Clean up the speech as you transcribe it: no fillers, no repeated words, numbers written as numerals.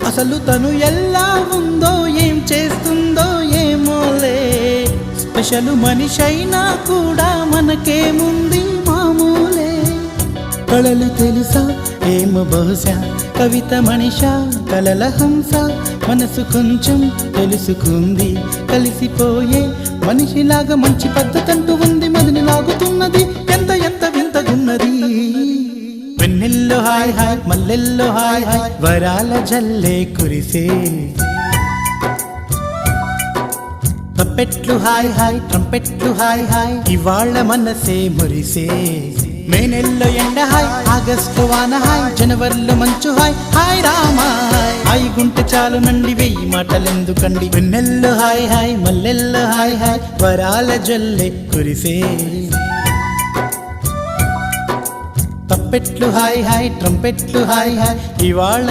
అసలు తను ఎలా ఉందో ఏం చేస్తుందో ఏమోలే, స్పెషల్ మనిషైనా కూడా మనకేముంది మామూలే. కళలు తెలుసా ఏమో బహుశా, కవిత మనిషా కలల హంస, మనసు కొంచెం తెలుసుకుంది కలిసిపోయే మనిషిలాగా, మంచి పద్ధతంటూ ఉంది మదిని లాగుతున్నది, ఎంత ఎంత వింతగున్నది. వెన్నెల్లో హాయ్ హాయ్ మల్లెల్లో హాయ్ హాయ్, వరాల జల్లే కురిసే. ట్రంపెట్లు హాయ్ హాయ్ ట్రంపెట్లు హాయ్ హాయ్, ఇవాళ మనసే మురిసే. మే నెలలో ఎండ హాయ్, ఆగస్టు వాన హాయ్, జనవరిలో మంచు హాయ్, హాయ్ రామా హాయ్ గుంటె చాలు నండి వెయ్యి మాటలెందుకండి. వెన్నెల్లో హాయ్ హాయ్ మల్లెల్లో హాయ్ హాయ్, వరాల జల్లే కురిసే. తప్పెట్లు హాయ్ హాయ్ ట్రంపెట్లు హాయ్ హాయ్, ఇవాళ